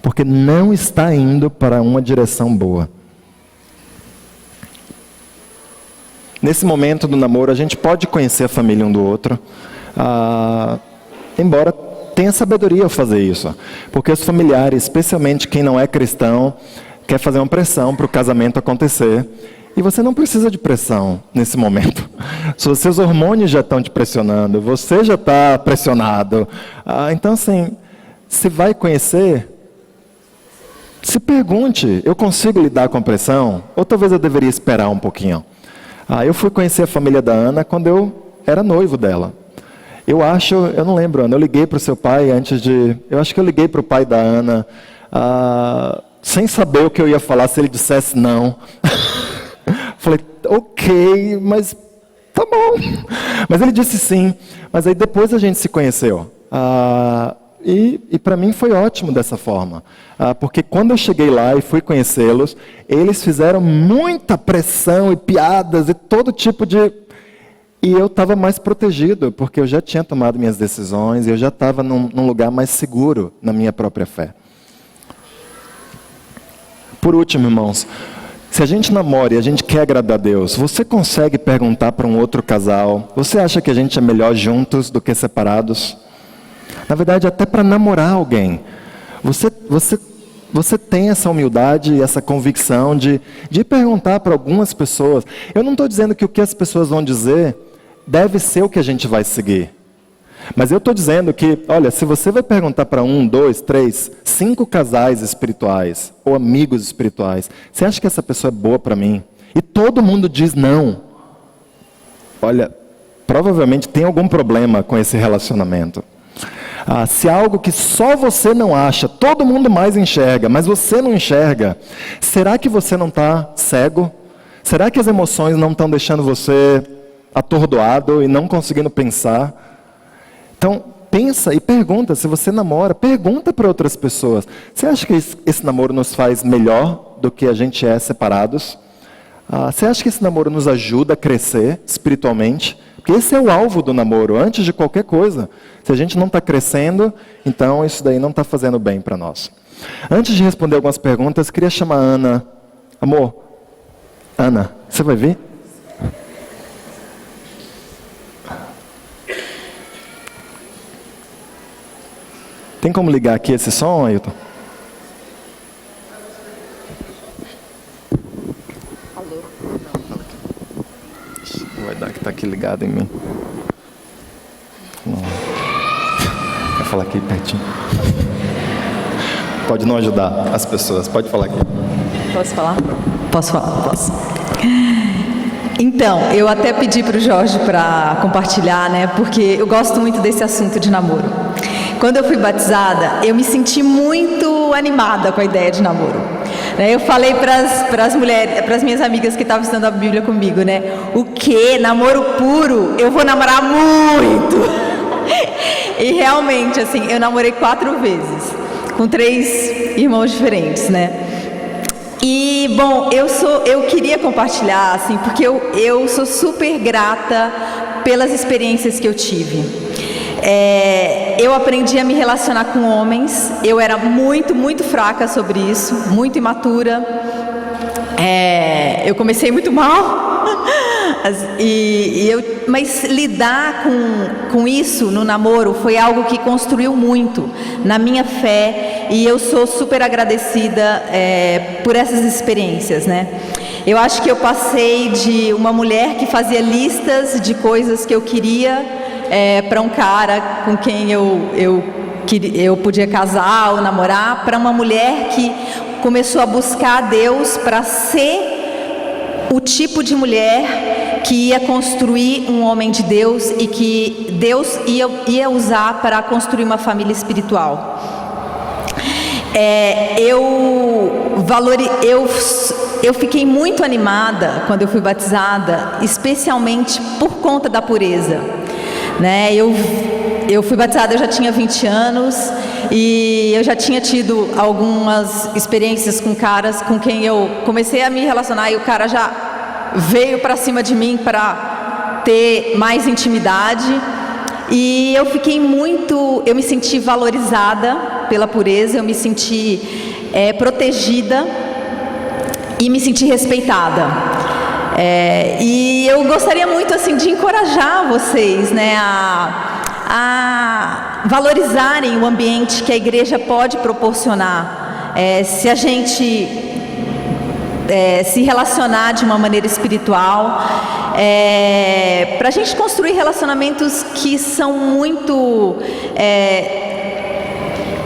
Porque não está indo para uma direção boa. Nesse momento do namoro, a gente pode conhecer a família um do outro, embora tenha sabedoria ao fazer isso. Porque os familiares, especialmente quem não é cristão, quer fazer uma pressão para o casamento acontecer. E você não precisa de pressão nesse momento. Se os seus hormônios já estão te pressionando, você já está pressionado. Então, assim, se vai conhecer, se pergunte: eu consigo lidar com a pressão? Ou talvez eu deveria esperar um pouquinho? Eu fui conhecer a família da Ana quando eu era noivo dela. Eu não lembro, Ana, eu liguei para o seu pai eu acho que eu liguei para o pai da Ana, sem saber o que eu ia falar se ele dissesse não. Falei, ok, mas tá bom. Mas ele disse sim. Mas aí depois a gente se conheceu. E para mim foi ótimo dessa forma. Porque quando eu cheguei lá e fui conhecê-los, eles fizeram muita pressão e piadas e todo tipo de... E eu estava mais protegido, porque eu já tinha tomado minhas decisões e eu já estava num lugar mais seguro na minha própria fé. Por último, irmãos, se a gente namora e a gente quer agradar a Deus, você consegue perguntar para um outro casal: você acha que a gente é melhor juntos do que separados? Na verdade, até para namorar alguém, você tem essa humildade e essa convicção de perguntar para algumas pessoas. Eu não estou dizendo que o que as pessoas vão dizer deve ser o que a gente vai seguir. Mas eu estou dizendo que, olha, se você vai perguntar para 1, 2, 3, 5 casais espirituais ou amigos espirituais: você acha que essa pessoa é boa para mim? E todo mundo diz não. Olha, provavelmente tem algum problema com esse relacionamento. Se algo que só você não acha, todo mundo mais enxerga, mas você não enxerga, será que você não está cego? Será que as emoções não estão deixando você atordoado e não conseguindo pensar? Então, pensa e pergunta. Se você namora, pergunta para outras pessoas: você acha que esse namoro nos faz melhor do que a gente é separados? Você acha que esse namoro nos ajuda a crescer espiritualmente? Porque esse é o alvo do namoro, antes de qualquer coisa. Se a gente não está crescendo, então isso daí não está fazendo bem para nós. Antes de responder algumas perguntas, queria chamar a Ana. Amor, Ana, você vai vir? Tem como ligar aqui esse som, Ailton? aqui ligado em mim. Não. Vou falar aqui pertinho. Pode não ajudar as pessoas, pode falar aqui. Posso falar? Posso falar? Posso. Então, eu até pedi para o Jorge para compartilhar, né? Porque eu gosto muito desse assunto de namoro. Quando eu fui batizada, eu me senti muito animada com a ideia de namoro. Eu falei para as mulheres, para as minhas amigas que estavam estudando a Bíblia comigo, né? O quê? Namoro puro? Eu vou namorar muito! E realmente, assim, eu namorei 4 vezes, com 3 irmãos diferentes, né? E, bom, eu queria compartilhar, assim, porque eu sou super grata pelas experiências que eu tive. Eu aprendi a me relacionar com homens. Eu era muito, muito fraca sobre isso, muito imatura. Eu comecei muito mal. Mas lidar com isso no namoro foi algo que construiu muito na minha fé, e eu sou super agradecida por essas experiências, né? Eu acho que eu passei de uma mulher que fazia listas de coisas que eu queria para um cara com quem eu podia casar ou namorar, para uma mulher que começou a buscar a Deus para ser o tipo de mulher que ia construir um homem de Deus e que Deus ia usar para construir uma família espiritual. Eu fiquei muito animada quando eu fui batizada, especialmente por conta da pureza, né? Eu fui batizada, eu já tinha 20 anos e eu já tinha tido algumas experiências com caras com quem eu comecei a me relacionar, e o cara já veio para cima de mim para ter mais intimidade, e eu me senti valorizada pela pureza, eu me senti protegida e me senti respeitada. E eu gostaria muito, assim, de encorajar vocês, né, a valorizarem o ambiente que a igreja pode proporcionar, se a gente se relacionar de uma maneira espiritual, para a gente construir relacionamentos que são muito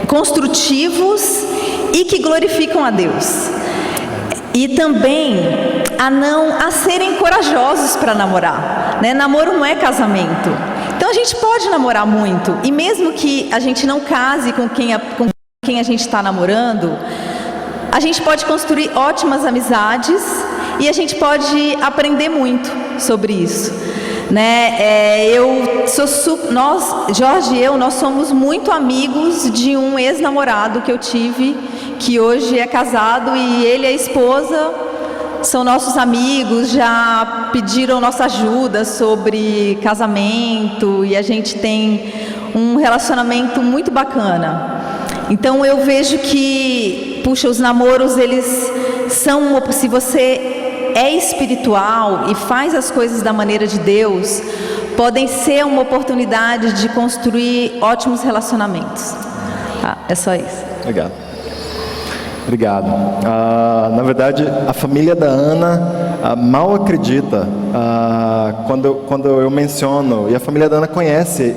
construtivos e que glorificam a Deus. E também a serem corajosos para namorar, né? Namoro não é casamento. Então a gente pode namorar muito, e mesmo que a gente não case com quem a gente está namorando, a gente pode construir ótimas amizades e a gente pode aprender muito sobre isso, né? Jorge e eu, nós somos muito amigos de um ex-namorado que eu tive, que hoje é casado, e ele e a esposa são nossos amigos, já pediram nossa ajuda sobre casamento, e a gente tem um relacionamento muito bacana. Então eu vejo que, os namoros, eles são, se você é espiritual e faz as coisas da maneira de Deus, podem ser uma oportunidade de construir ótimos relacionamentos. É só isso. Obrigado. Na verdade, a família da Ana mal acredita quando eu menciono, e a família da Ana conhece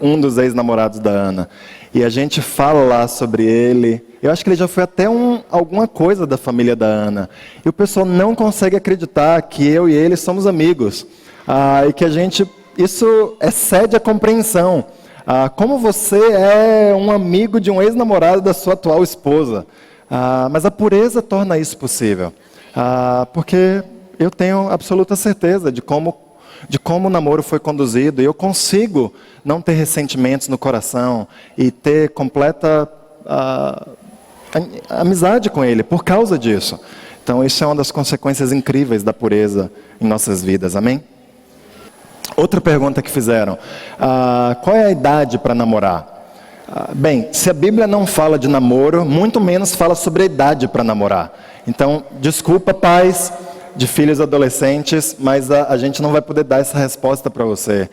um dos ex-namorados da Ana, e a gente fala lá sobre ele. Eu acho que ele já foi até alguma coisa da família da Ana, e o pessoal não consegue acreditar que eu e ele somos amigos, e que isso excede a compreensão. Como você é um amigo de um ex-namorado da sua atual esposa? Mas a pureza torna isso possível, porque eu tenho absoluta certeza de como o namoro foi conduzido, e eu consigo não ter ressentimentos no coração e ter completa amizade com ele por causa disso. Então isso é uma das consequências incríveis da pureza em nossas vidas, amém? Outra pergunta que fizeram: qual é a idade para namorar? Bem, se a Bíblia não fala de namoro, muito menos fala sobre a idade para namorar. Então, desculpa, pais de filhos adolescentes, mas a gente não vai poder dar essa resposta para você.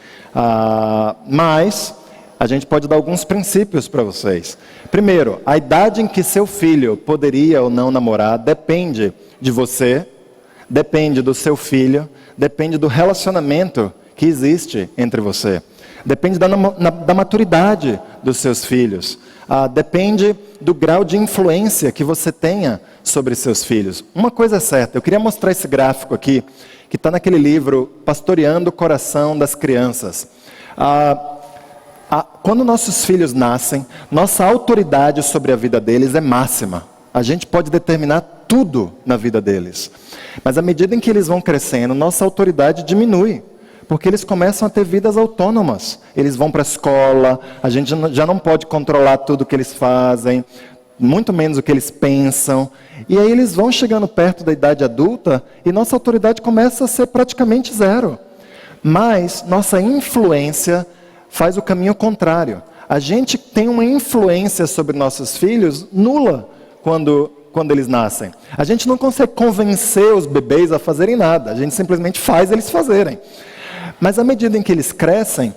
Mas a gente pode dar alguns princípios para vocês. Primeiro, a idade em que seu filho poderia ou não namorar depende de você, depende do seu filho, depende do relacionamento que existe entre você. Depende da maturidade dos seus filhos. Depende do grau de influência que você tenha sobre seus filhos. Uma coisa é certa, eu queria mostrar esse gráfico aqui, que está naquele livro, Pastoreando o Coração das Crianças. Quando nossos filhos nascem, nossa autoridade sobre a vida deles é máxima. A gente pode determinar tudo na vida deles. Mas à medida em que eles vão crescendo, nossa autoridade diminui. Porque eles começam a ter vidas autônomas. Eles vão para a escola, a gente já não pode controlar tudo o que eles fazem, muito menos o que eles pensam. E aí eles vão chegando perto da idade adulta e nossa autoridade começa a ser praticamente zero. Mas nossa influência faz o caminho contrário. A gente tem uma influência sobre nossos filhos nula quando eles nascem. A gente não consegue convencer os bebês a fazerem nada. A gente simplesmente faz eles fazerem. Mas à medida em que eles crescem,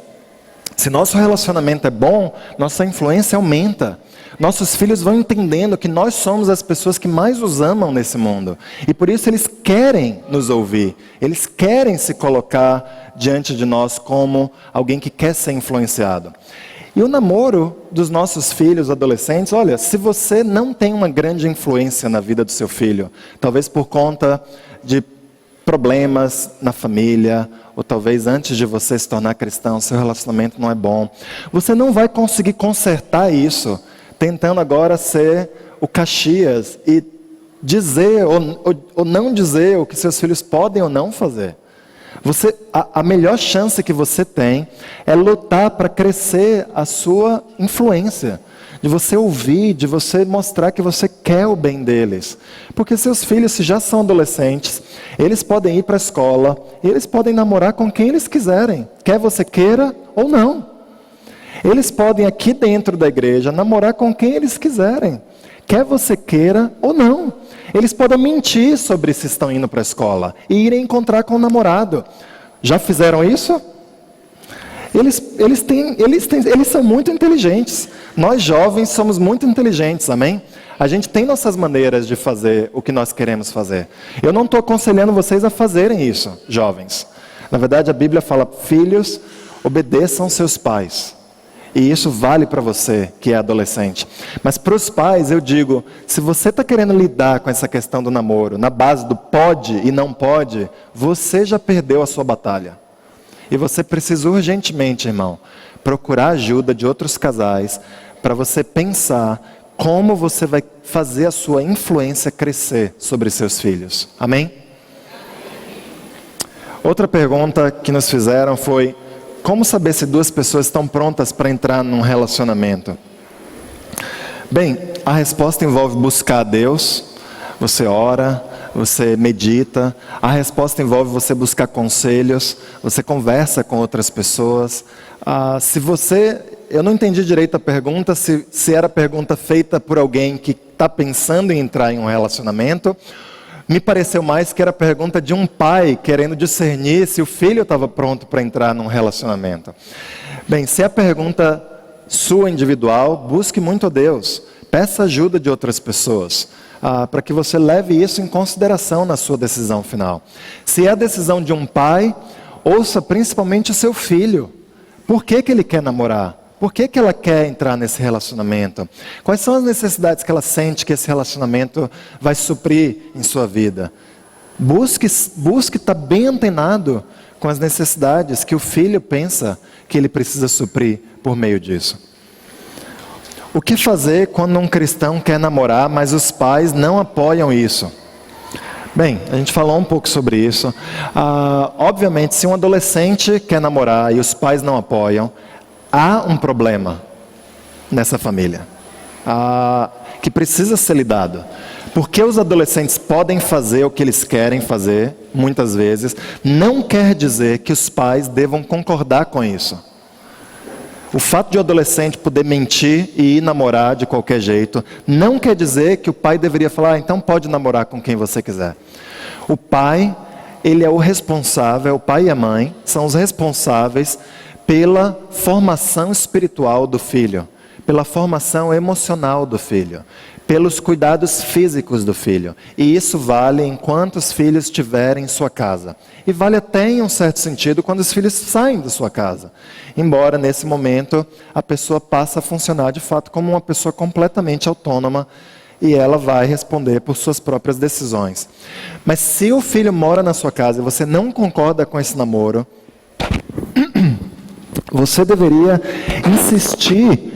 se nosso relacionamento é bom, nossa influência aumenta. Nossos filhos vão entendendo que nós somos as pessoas que mais os amam nesse mundo. E por isso eles querem nos ouvir. Eles querem se colocar diante de nós como alguém que quer ser influenciado. E o namoro dos nossos filhos adolescentes, olha, se você não tem uma grande influência na vida do seu filho, talvez por conta de problemas na família, ou talvez antes de você se tornar cristão, seu relacionamento não é bom, você não vai conseguir consertar isso, tentando agora ser o Caxias e dizer ou não dizer o que seus filhos podem ou não fazer. A melhor chance que você tem é lutar para crescer a sua influência, de você ouvir, de você mostrar que você quer o bem deles. Porque seus filhos, se já são adolescentes, eles podem ir para a escola, eles podem namorar com quem eles quiserem, quer você queira ou não. Eles podem aqui dentro da igreja namorar com quem eles quiserem, quer você queira ou não. Eles podem mentir sobre se estão indo para a escola e irem encontrar com o namorado. Já fizeram isso? Eles são muito inteligentes. Nós jovens somos muito inteligentes, amém? A gente tem nossas maneiras de fazer o que nós queremos fazer. Eu não estou aconselhando vocês a fazerem isso, jovens. Na verdade, a Bíblia fala, filhos, obedeçam seus pais. E isso vale para você que é adolescente. Mas para os pais eu digo, se você está querendo lidar com essa questão do namoro, na base do pode e não pode, você já perdeu a sua batalha. E você precisa urgentemente, irmão, procurar ajuda de outros casais para você pensar como você vai fazer a sua influência crescer sobre seus filhos. Amém? Outra pergunta que nos fizeram foi, como saber se duas pessoas estão prontas para entrar num relacionamento? Bem, a resposta envolve buscar a Deus, você ora, você medita. A resposta envolve você buscar conselhos, você conversa com outras pessoas. Eu não entendi direito a pergunta, se era pergunta feita por alguém que está pensando em entrar em um relacionamento. Me pareceu mais que era pergunta de um pai querendo discernir se o filho estava pronto para entrar num relacionamento. Bem, se é pergunta sua individual, busque muito a Deus. Peça ajuda de outras pessoas, para que você leve isso em consideração na sua decisão final. Se é a decisão de um pai, ouça principalmente o seu filho. Por que ele quer namorar? Por que ela quer entrar nesse relacionamento? Quais são as necessidades que ela sente que esse relacionamento vai suprir em sua vida? Busque estar bem antenado com as necessidades que o filho pensa que ele precisa suprir por meio disso. O que fazer quando um cristão quer namorar, mas os pais não apoiam isso? Bem, a gente falou um pouco sobre isso. Obviamente, se um adolescente quer namorar e os pais não apoiam, há um problema nessa família que precisa ser lidado. Porque os adolescentes podem fazer o que eles querem fazer, muitas vezes, não quer dizer que os pais devam concordar com isso. O fato de o adolescente poder mentir e ir namorar de qualquer jeito, não quer dizer que o pai deveria falar, então pode namorar com quem você quiser. O pai, ele é o responsável, o pai e a mãe são os responsáveis pela formação espiritual do filho, pela formação emocional do filho, pelos cuidados físicos do filho. E isso vale enquanto os filhos estiverem em sua casa. E vale até em um certo sentido quando os filhos saem da sua casa. Embora nesse momento a pessoa passe a funcionar de fato como uma pessoa completamente autônoma e ela vai responder por suas próprias decisões. Mas se o filho mora na sua casa e você não concorda com esse namoro, você deveria insistir,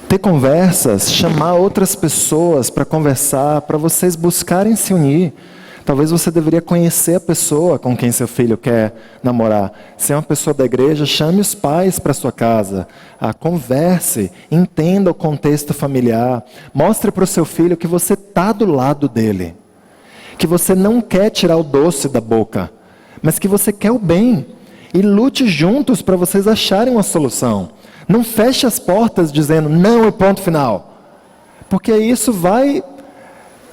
ter conversas, chamar outras pessoas para conversar, para vocês buscarem se unir. Talvez você deveria conhecer a pessoa com quem seu filho quer namorar. Se é uma pessoa da igreja, chame os pais para sua casa. Converse, entenda o contexto familiar. Mostre para o seu filho que você está do lado dele. Que você não quer tirar o doce da boca, mas que você quer o bem. E lute juntos para vocês acharem uma solução. Não feche as portas dizendo não e ponto final. Porque isso vai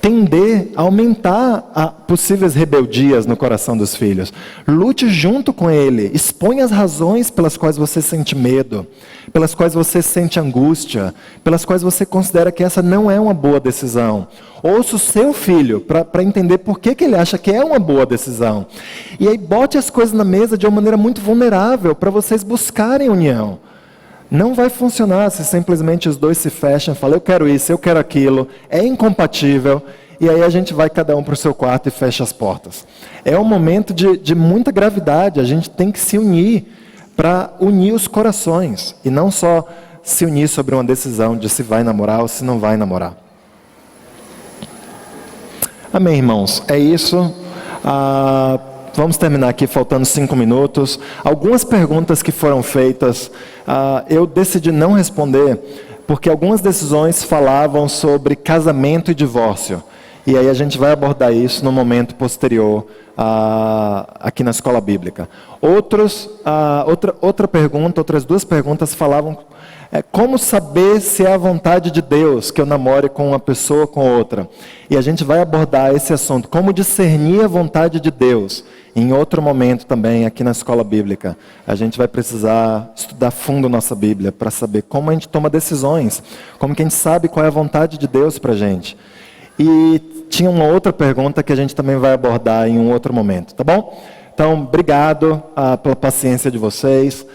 tender a aumentar possíveis rebeldias no coração dos filhos. Lute junto com ele. Exponha as razões pelas quais você sente medo, pelas quais você sente angústia, pelas quais você considera que essa não é uma boa decisão. Ouça o seu filho para entender por que ele acha que é uma boa decisão. E aí bote as coisas na mesa de uma maneira muito vulnerável para vocês buscarem união. Não vai funcionar se simplesmente os dois se fecham e falam, eu quero isso, eu quero aquilo, é incompatível, e aí a gente vai cada um para o seu quarto e fecha as portas. É um momento de muita gravidade, a gente tem que se unir para unir os corações, e não só se unir sobre uma decisão de se vai namorar ou se não vai namorar. Amém, irmãos? É isso. Vamos terminar aqui, faltando 5 minutos. Algumas perguntas que foram feitas, eu decidi não responder, porque algumas decisões falavam sobre casamento e divórcio. E aí a gente vai abordar isso no momento posterior, aqui na escola bíblica. Outra pergunta, outras 2 perguntas falavam como saber se é a vontade de Deus que eu namore com uma pessoa ou com outra. E a gente vai abordar esse assunto, como discernir a vontade de Deus. Em outro momento também, aqui na escola bíblica, a gente vai precisar estudar fundo nossa Bíblia para saber como a gente toma decisões, como que a gente sabe qual é a vontade de Deus para a gente. E tinha uma outra pergunta que a gente também vai abordar em um outro momento, tá bom? Então, obrigado pela paciência de vocês.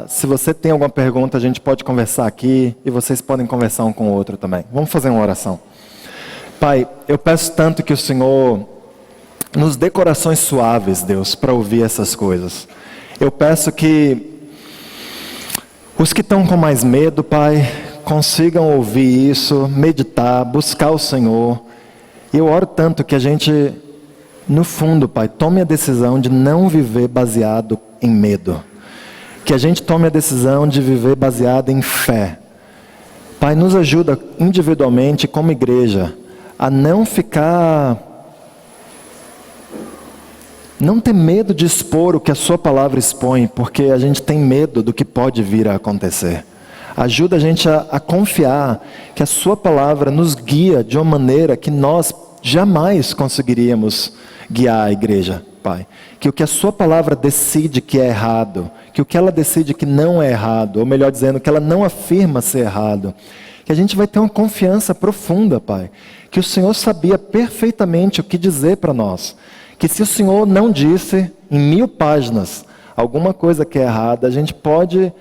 Se você tem alguma pergunta, a gente pode conversar aqui e vocês podem conversar um com o outro também. Vamos fazer uma oração. Pai, eu peço tanto que o Senhor nos dê corações suaves, Deus, para ouvir essas coisas. Eu peço que os que estão com mais medo, Pai, consigam ouvir isso, meditar, buscar o Senhor. E eu oro tanto que a gente, no fundo, Pai, tome a decisão de não viver baseado em medo. Que a gente tome a decisão de viver baseado em fé. Pai, nos ajuda individualmente, como igreja, a não ter medo de expor o que a sua palavra expõe, porque a gente tem medo do que pode vir a acontecer. Ajuda a gente a confiar que a sua palavra nos guia de uma maneira que nós jamais conseguiríamos guiar a igreja, Pai. Que o que a sua palavra decide que é errado, que o que ela decide que não é errado, ou melhor dizendo, que ela não afirma ser errado, que a gente vai ter uma confiança profunda, Pai. Que o Senhor sabia perfeitamente o que dizer para nós. Que se o Senhor não disse em 1000 páginas alguma coisa que é errada, a gente pode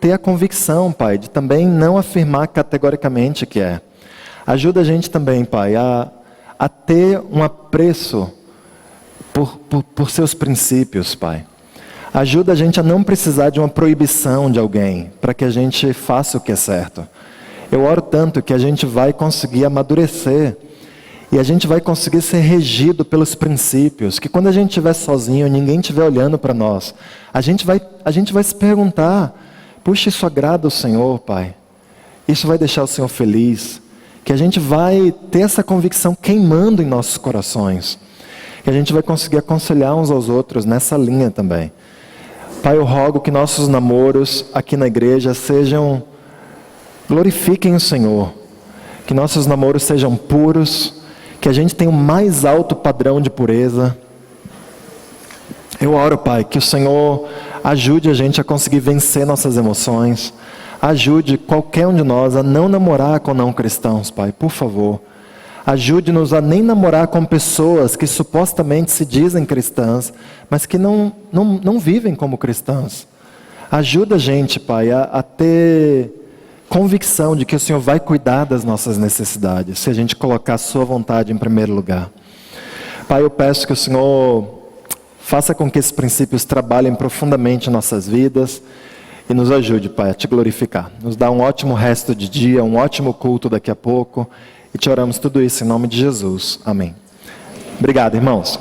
ter a convicção, Pai, de também não afirmar categoricamente que é. Ajuda a gente também, Pai, a ter um apreço por seus princípios, Pai. Ajuda a gente a não precisar de uma proibição de alguém, para que a gente faça o que é certo. Eu oro tanto que a gente vai conseguir amadurecer, e a gente vai conseguir ser regido pelos princípios, que quando a gente estiver sozinho, ninguém estiver olhando para nós, a gente vai se perguntar, puxa, isso agrada o Senhor, Pai? Isso vai deixar o Senhor feliz? Que a gente vai ter essa convicção queimando em nossos corações. Que a gente vai conseguir aconselhar uns aos outros nessa linha também. Pai, eu rogo que nossos namoros aqui na igreja glorifiquem o Senhor. Que nossos namoros sejam puros, que a gente tenha o mais alto padrão de pureza. Eu oro, Pai, que o Senhor ajude a gente a conseguir vencer nossas emoções, Ajude qualquer um de nós a não namorar com não cristãos, Pai, por favor. Ajude-nos a nem namorar com pessoas que supostamente se dizem cristãs, mas que não vivem como cristãos. Ajuda a gente, Pai, a ter convicção de que o Senhor vai cuidar das nossas necessidades, se a gente colocar a sua vontade em primeiro lugar. Pai, eu peço que o Senhor faça com que esses princípios trabalhem profundamente em nossas vidas e nos ajude, Pai, a te glorificar. Nos dá um ótimo resto de dia, um ótimo culto daqui a pouco. E te oramos tudo isso em nome de Jesus. Amém. Obrigado, irmãos.